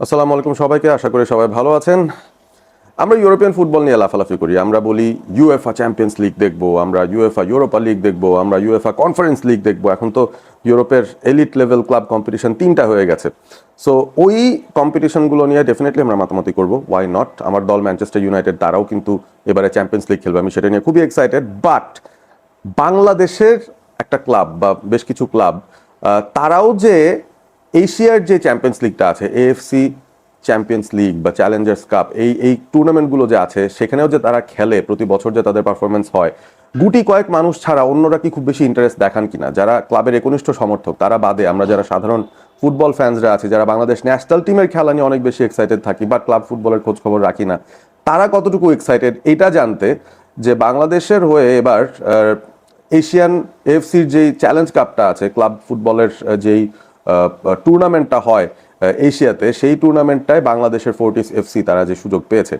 আসসালামু আলাইকুম সবাইকে, আশা করি সবাই ভালো আছেন। আমরা ইউরোপিয়ান ফুটবল নিয়ে লাফালাফি করি, আমরা বলি ইউএফএ চ্যাম্পিয়ন্স লিগ দেখবো, আমরা ইউএফএ ইউরোপা লিগ দেখবো, আমরা ইউএফএ কনফারেন্স লিগ দেখবো। এখন তো ইউরোপের এলিট লেভেল ক্লাব কম্পিটিশন 3টা হয়ে গেছে। সো ওই কম্পিটিশনগুলো নিয়ে ডেফিনেটলি আমরা মাতামাতি করবো, ওয়াই নট। আমার দল ম্যানচেস্টার ইউনাইটেড, তারাও কিন্তু এবারে চ্যাম্পিয়ন্স লিগ খেলবে, আমি সেটা নিয়ে খুবই এক্সাইটেড। বাট বাংলাদেশের একটা ক্লাব বা বেশ কিছু ক্লাব, তারাও যে এশিয়ার যে চ্যাম্পিয়ন্স লিগটা আছে, এএফসি চ্যাম্পিয়ন্স লিগ বা চ্যালেঞ্জার্স কাপ, এই এই টুর্নামেন্টগুলো যে আছে, সেখানেও যে তারা খেলে, প্রতি বছর যে তাদের পারফরমেন্স হয়, গুটি কয়েক মানুষ ছাড়া অন্যরা কি খুব বেশি ইন্টারেস্ট দেখান কিনা? যারা ক্লাবের একনিষ্ঠ সমর্থক তারা বাদে আমরা যারা সাধারণ ফুটবল ফ্যান্সরা আছে, যারা বাংলাদেশ ন্যাশনাল টিমের খেলা নিয়ে অনেক বেশি এক্সাইটেড থাকি বাট ক্লাব ফুটবলের খোঁজ খবর রাখি না, তারা কতটুকু এক্সাইটেড এটা জানতে, যে বাংলাদেশের হয়ে এবার এশিয়ান এফসির যেই চ্যালেঞ্জ কাপটা আছে, ক্লাব ফুটবলের যেই টুর্নামেন্টটা হয় এশিয়াতে, সেই টুর্নামেন্টটায় বাংলাদেশের ফোর্টিস এফসি তারা যে সুযোগ পেয়েছে।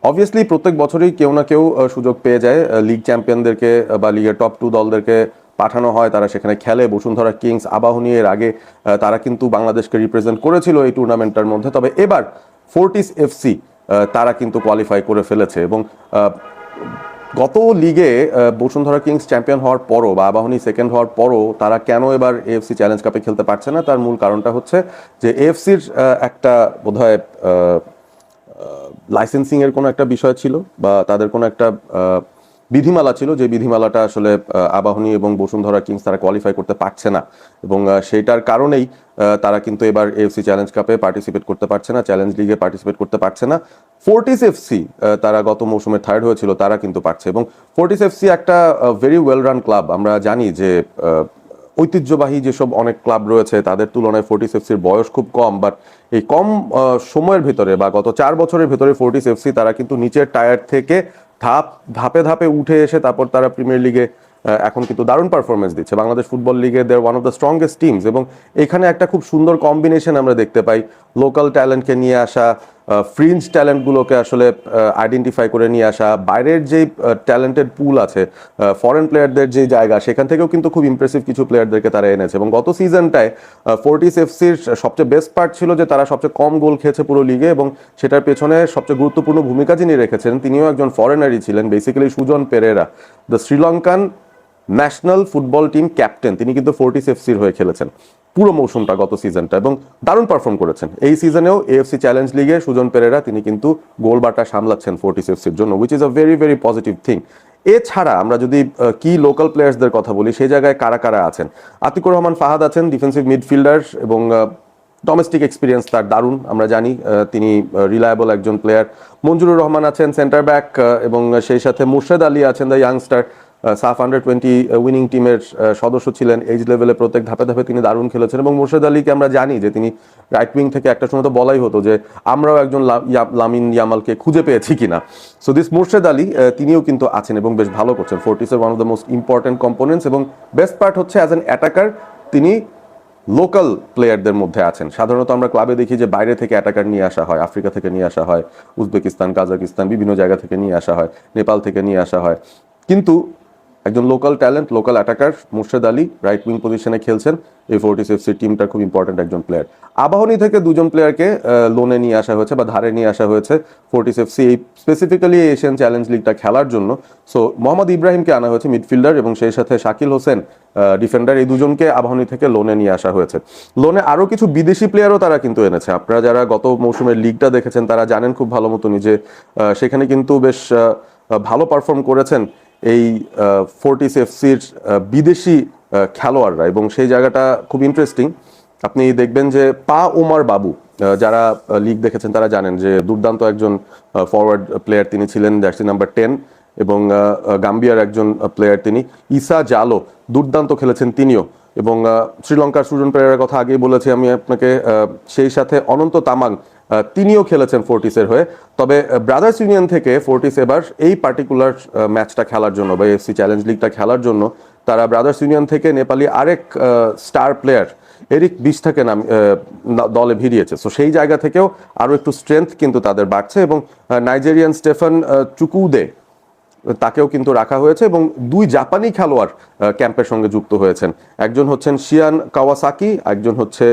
অবভিয়াসলি প্রত্যেক বছরই কেউ না কেউ সুযোগ পেয়ে যায়, লিগ চ্যাম্পিয়নদেরকে বা লিগের টপ 2 দলদেরকে পাঠানো হয়, তারা সেখানে খেলে। বসুন্ধরা কিংস, আবাহনী এর আগে তারা কিন্তু বাংলাদেশকে রিপ্রেজেন্ট করেছিল এই টুর্নামেন্টটার মধ্যে। তবে এবার ফোর্টিস এফসি তারা কিন্তু কোয়ালিফাই করে ফেলেছে, এবং গত লিগে বসুন্ধরা কিংস চ্যাম্পিয়ন হওয়ার পরও বা আবাহনী সেকেন্ড হওয়ার পরও তারা কেন এবার এএফসি চ্যালেঞ্জ কাপে খেলতে পারছে না, তার মূল কারণটা হচ্ছে যে এএফসির একটা বোধহয় লাইসেন্সিং এর কোনো একটা বিষয় ছিল, বা তাদের কোনো একটা বিধিমালা ছিল, যে বিধিমালাটা আসলে আবাহনী এবং বসুন্ধরা কিংস তারা কোয়ালিফাই করতে পারছে না, এবং সেইটার কারণেই তারা কিন্তু এবার এএফসি চ্যালেঞ্জ কাপে পার্টিসিপেট করতে পারছে না, চ্যালেঞ্জ লিগে পার্টিসিপেট করতে পারছে না। ফোর্টিস এফসি তারা গত মৌসুমে থার্ড হয়েছিল, তারা কিন্তু পারছে। এবং ফোর্টিস এফসি একটা ভেরি ওয়েল রান ক্লাব। আমরা জানি যে ঐতিহ্যবাহী যেসব অনেক ক্লাব রয়েছে তাদের তুলনায় ফোর্টিস এফসির বয়স খুব কম, বাট এই কম সময়ের ভিতরে বা গত 4 বছরের ভিতরে ফোর্টিস এফসি তারা কিন্তু নিচের টায়ার থেকে ধাপে ধাপে উঠে এসে তারপর তারা প্রিমিয়ার লিগে এখন কিন্তু দারুণ পারফরমেন্স দিচ্ছে। বাংলাদেশ ফুটবল লিগে they are one of the strongest teams, এবং এখানে একটা খুব সুন্দর কম্বিনেশন আমরা দেখতে পাই। লোকাল ট্যালেন্টকে নিয়ে আসা, ফ্রিঞ্জ ট্যালেন্টগুলোকে আসলে আইডেন্টিফাই করে নিয়ে আসা, বাইরের যেই ট্যালেন্টেড পুল আছে, ফরেন প্লেয়ারদের যে জায়গা, সেখান থেকেও কিন্তু খুব ইমপ্রেসিভ কিছু প্লেয়ারদেরকে তারা এনেছে। এবং গত সিজনটায় ফোর্টিস এফসির সবচেয়ে বেস্ট পার্ট ছিল যে তারা সবচেয়ে কম গোল খেয়েছে পুরো লিগে, এবং সেটার পেছনে সবচেয়ে গুরুত্বপূর্ণ ভূমিকা যিনি রেখেছেন তিনিও একজন ফরেনারই ছিলেন, basically Sujan Perera, the Sri Lankan national football team captain. তিনি কিন্তু ফোর্টিস এফসির হয়ে খেলেছেন পুরো মৌসুমটা, গত সিজনটা, এবং দারুণ পারফর্ম করেছেন। এই সিজনেও এএফসি চ্যালেঞ্জ লিগে সুজন পেরেরা তিনি কিন্তু গোল বাটা সামলাচ্ছেন ফোর্টিস এফসির জন্য, which is a very very positive thing. এছাড়া আমরা যদি কি লোকাল প্লেয়ার্সদের কথা বলি, সেই জায়গায় কারা কারা আছেন? আতিকুর রহমান ফাহাদ আছেন, ডিফেন্সিভ মিডফিল্ডার, এবং ডোমেস্টিক এক্সপিরিয়েন্স তার দারুণ, আমরা জানি তিনি রিলায়েবল একজন প্লেয়ার। মঞ্জুরুর রহমান আছেন সেন্টার ব্যাক, এবং সেই সাথে মুর্শেদ আলী আছেন দ্য ইয়াংস্টার, সাফ আন্ডার 20 উইনিং টিমের সদস্য ছিলেন। এইজ লেভেলে প্রত্যেক ধাপে ধাপে তিনি দারুণ খেলেছেন, এবং মুর্শেদ আলীকে আমরা জানি যে তিনি রাইট উইং থেকে একটা সময় তো বলাই হতো যে আমরাও একজন লামিন ইয়ামালকে খুঁজে পেয়েছি কিনা। সো দিস মুর্শেদ আলী তিনিও কিন্তু আছেন এবং বেশ ভালো করছেন, ফোর্টিসের one of the most important components. এবং বেস্ট পার্ট হচ্ছে অ্যাজ অ্যান অ্যাটাকার তিনি লোকাল প্লেয়ারদের মধ্যে আছেন। সাধারণত আমরা ক্লাবে দেখি যে বাইরে থেকে অ্যাটাকার নিয়ে আসা হয়, আফ্রিকা থেকে নিয়ে আসা হয়, উজবেকিস্তান, কাজাকিস্তান, বিভিন্ন জায়গা থেকে নিয়ে আসা হয়, নেপাল থেকে নিয়ে আসা হয়, কিন্তু একজন local talent, local attacker Murshed Ali right wing পজিশনে খেলছেন। এই ফোর্টিস এফসি টিমটা খুব ইম্পর্টেন্ট একজন প্লেয়ার। আবাহনী থেকে 2জন প্লেয়ারকে লোনে নিয়ে আসা হয়েছে বা ধারে নিয়ে আসা হয়েছে ফোর্টিস এফসি এই স্পেসিফিক্যালি এশিয়ান চ্যালেঞ্জ লিগটা খেলার জন্য। সো মোহাম্মদ ইব্রাহিমকে আনা হয়েছে মিডফিল্ডার, এবং সেই সাথে শাকিল হোসেন ডিফেন্ডার, এই 2জনকে আবাহনী থেকে লোনে নিয়ে আসা হয়েছে। লোনে আরও কিছু বিদেশি প্লেয়ারও তারা কিন্তু এনেছে। আপনারা যারা গত মৌসুমের লিগটা দেখেছেন তারা জানেন খুব ভালো মতনই যে সেখানে কিন্তু বেশ ভালো পারফর্ম করেছেন এই ফোর্টিস এফসির বিদেশি খেলোয়াড়রা, এবং সেই জায়গাটা খুব ইন্টারেস্টিং। আপনি দেখবেন যে ওমর বাবু, যারা লিগ দেখেছেন তারা জানেন যে দুর্দান্ত একজন ফরওয়ার্ড প্লেয়ার তিনি ছিলেন, জার্সি নাম্বার 10, এবং গাম্বিয়ার একজন প্লেয়ার তিনি। ইসা জালো দুর্দান্ত খেলেছেন তিনিও, এবং শ্রীলঙ্কার সুজন পেরেরার কথা আগেই বলেছি আমি আপনাকে। সেই সাথে অনন্ত তামাং তিনিও খেলেছেন ফোর্টিসের হয়ে। তবে ব্রাদার্স ইউনিয়ন থেকে ফোর্টিস এবার এই পার্টিকুলার ম্যাচটা খেলার জন্য বা এফসি চ্যালেঞ্জ লিগটা খেলার জন্য তারা ব্রাদার্স ইউনিয়ন থেকে নেপালি আরেক স্টার প্লেয়ার এরিক বিশটাকে দলে ভিড়িয়েছে। সো সেই জায়গা থেকেও আরও একটু স্ট্রেংথ কিন্তু তাদের বাড়ছে, এবং নাইজেরিয়ান স্টেফান চুকুদে তাকেও কিন্তু রাখা হয়েছে, এবং 2 জাপানি খেলোয়াড় ক্যাম্পের সঙ্গে যুক্ত হয়েছেন। একজন হচ্ছেন শিয়ান কাওয়াসাকি, একজন হচ্ছে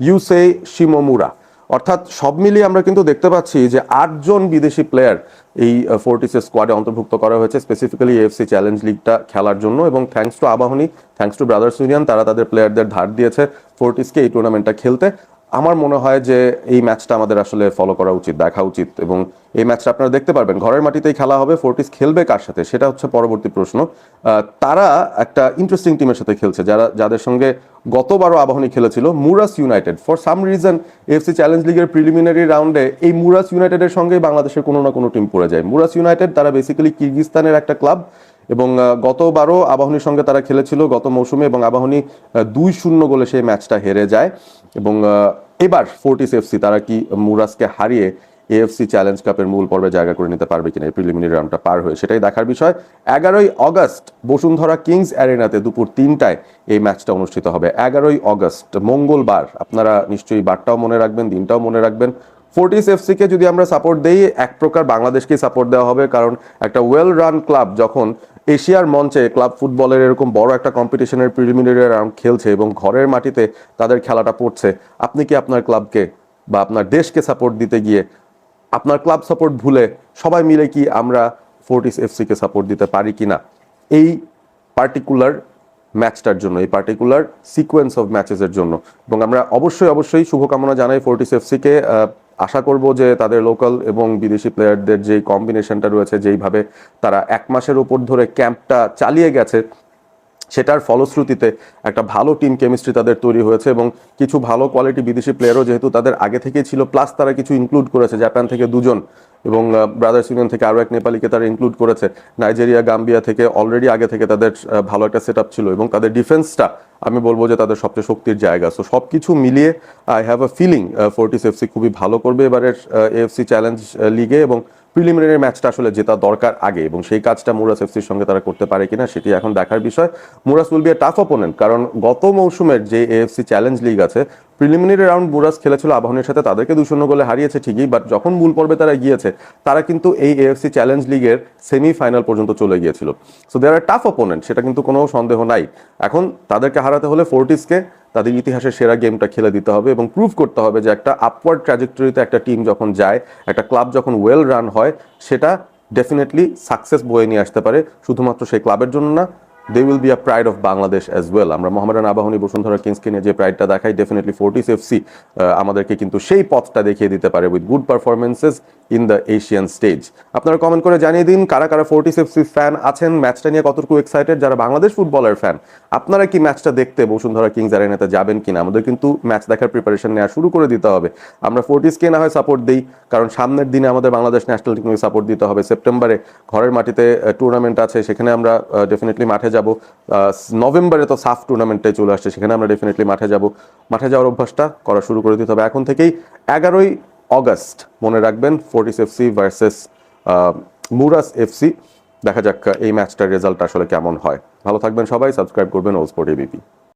ইউসেই শিমোমুরা। অর্থাৎ সব মিলিয়ে আমরা কিন্তু দেখতে পাচ্ছি যে 8 জন বিদেশি প্লেয়ার এই ফোর্টিসের স্কোয়াডে অন্তর্ভুক্ত করা হয়েছে স্পেসিফিক্যালি এএফসি চ্যালেঞ্জ লিগটা খেলার জন্য, এবং thanks to Abahani, thanks to brothers union, তারা তাদের প্লেয়ারদের ধার দিয়েছে ফোর্টিসকে এই টুর্নামেন্টটা খেলতে। আমার মনে হয় যে এই ম্যাচটা আমাদের আসলে ফলো করা উচিত, দেখা উচিত, এবং এই ম্যাচটা আপনারা দেখতে পারবেন ঘরের মাটিতেই খেলা হবে। ফোর্টিস খেলবে কার সাথে সেটা হচ্ছে পরবর্তী প্রশ্ন। তারা একটা ইন্টারেস্টিং টিমের সাথে খেলছে, যাদের সঙ্গে গতবারও আবাহনী খেলেছিল, Muras United. For some reason FC challenge লিগের প্রিলিমিনারি রাউন্ডে এই মুরাস ইউনাইটেডের সঙ্গেই বাংলাদেশের কোনো না কোনো টিম পড়ে যায়। মুরাস ইউনাইটেড তারা বেসিক্যালি কিরগিজস্তানের একটা ক্লাব, এবং গতবারও আবাহনীর সঙ্গে তারা খেলেছিল গত মৌসুমে, এবং আবাহনী 2-0 গোলে সেই ম্যাচটা হেরে যায়। এবং এবার ফোর্টিস এফসি তারা কি মুরাসকে হারিয়ে এএফসি চ্যালেঞ্জ কাপের মূল পর্বে জায়গা করে নিতে পারবে কিনা এই প্রিলিমিনারি রাউন্ডটা পার হয়ে, সেটাই দেখার বিষয়। 11ই অগস্ট বসুন্ধরা কিংস অ্যারেনাতে দুপুর 3টায় এই ম্যাচটা অনুষ্ঠিত হবে। 11ই অগস্ট মঙ্গলবার। আপনারা নিশ্চয়ই বারটাও মনে রাখবেন, দিনটাও মনে রাখবেন। ফোর্টিস এফসিকে যদি আমরা সাপোর্ট দেই, এক প্রকার বাংলাদেশকেই সাপোর্ট দেওয়া হবে, কারণ একটা ওয়েল রান ক্লাব যখন এশিয়ার মঞ্চে ক্লাব ফুটবলের এরকম বড় একটা কম্পিটিশনের প্রিলিমিনারি রাউন্ড খেলছে এবং ঘরের মাটিতে তাদের খেলাটা পড়ছে, আপনি কি আপনার ক্লাবকে বা আপনার দেশকে সাপোর্ট দিতে গিয়ে আপনার ক্লাব সাপোর্ট ভুলে সবাই মিলে কি আমরা ফোর্টিস এফসিকে সাপোর্ট দিতে পারি কিনা এই পার্টিকুলার ম্যাচটার জন্য, এই পার্টিকুলার সিকোয়েন্স অফ ম্যাচেসের জন্য? এবং আমরা অবশ্যই শুভকামনা জানাই ফোর্টিস এফসিকে। আশা করব যে তাদের লোকাল এবং বিদেশি প্লেয়ারদের যে কম্বিনেশনটা রয়েছে, যেইভাবে তারা 1 মাসের উপর ধরে ক্যাম্পটা চালিয়ে গেছে, সেটার ফলশ্রুতিতে একটা ভালো টিম কেমিস্ট্রি তাদের তৈরি হয়েছে, এবং কিছু ভালো কোয়ালিটি বিদেশি প্লেয়ারও যেহেতু তাদের আগে থেকেই ছিল, প্লাস তারা কিছু ইনক্লুড করেছে, জাপান থেকে 2 জন এবং ব্রাদার্স ইউনিয়ন থেকে আরও এক নেপালিকে তারা ইনক্লুড করেছে। নাইজেরিয়া, গাম্বিয়া থেকে অলরেডি আগে থেকে তাদের ভালো একটা সেট আপ ছিল, এবং তাদের ডিফেন্সটা আমি বলবো যে তাদের সবচেয়ে শক্তির জায়গা। সো সব কিছু মিলিয়ে I have a feeling Fortis FC খুবই ভালো করবে এবারের এএফসি চ্যালেঞ্জ লিগে, এবং প্রিলিমিনারি ম্যাচটা আসলে জেতা দরকার আগে, এবং সেই কাজটা মুরাস এফসির সঙ্গে তারা করতে পারে কিনা সেটি এখন দেখার বিষয়। Muras will be a tough opponent, কারণ গত মৌসুমের যে এএফসি চ্যালেঞ্জ লিগ আছে, প্রিলিমিনারি রাউন্ড মুরাস খেলেছিল আবাহনীর সাথে, তাদেরকে 2-0 গোলে হারিয়েছে ঠিকই, বাট যখন মূল পর্বে তারা গিয়েছে, তারা কিন্তু এই এএফসি চ্যালেঞ্জ লিগের সেমিফাইনাল পর্যন্ত চলে গিয়েছিল। So they are tough opponent, সেটা কিন্তু কোনো সন্দেহ নাই। এখন তাদেরকে হারাতে হলে ফোর্টিসকে তাদের ইতিহাসের সেরা গেমটা খেলে দিতে হবে, এবং প্রুভ করতে হবে যে একটা আপওয়ার্ড ট্র্যাজেক্টরিতে একটা টিম যখন যায়, একটা ক্লাব যখন ওয়েল রান হয়, সেটা ডেফিনেটলি সাকসেস বয়ে নিয়ে আসতে পারে, শুধুমাত্র সেই ক্লাবের জন্য না, they will be a pride of Bangladesh as well. আমরা মোহামেডান আবাহনী বসুন্ধরা কিংসকে নিয়ে যে প্রাইডটা দেখাই, ডেফিনেটলি ফোর্টিস এফসি আমাদেরকে কিন্তু সেই পথটা দেখিয়ে দিতে পারে with good performances in the Asian stage. আপনারা কমেন্ট করে জানিয়ে দিন কারা কারা ফোর্টিস এফসি ফ্যান আছেন, ম্যাচটা নিয়ে কতটুকু এক্সাইটেড। যারা বাংলাদেশ ফুটবলের ফ্যান, আপনারা কি ম্যাচটা দেখতে বসুন্ধরা কিংস অ্যারেনাতে যাবেন কিনা? আমাদের কিন্তু ম্যাচ দেখার প্রিপারেশন নেওয়া শুরু করে দিতে হবে। আমরা ফোর্টিসকে না হয় সাপোর্ট দিই, কারণ সামনের দিনে আমাদের বাংলাদেশ ন্যাশনাল টিমকে সাপোর্ট দিতে হবে। সেপ্টেম্বরে ঘরের মাটিতে টুর্নামেন্ট আছে, সেখানে আমরা ডেফিনেটলি মাঠে যাব। নভেম্বরে তো সাফ টুর্নামেন্টে চলে আসছে, সেখানে আমরা ডেফিনেটলি মাঠে যাব। মাঠে যাওয়ার অভ্যাসটা করা শুরু করে দিতে হবে এখন থেকেই। 11ই অগস্ট মনে রাখবেন, ফোর্টিস এফসি ভার্সেস মুরাস এফসি। দেখা যাক এই ম্যাচটার রেজাল্ট আসলে কেমন হয়। ভালো থাকবেন সবাই, সাবস্ক্রাইব করবেন ও স্পোর্ট এবিপি।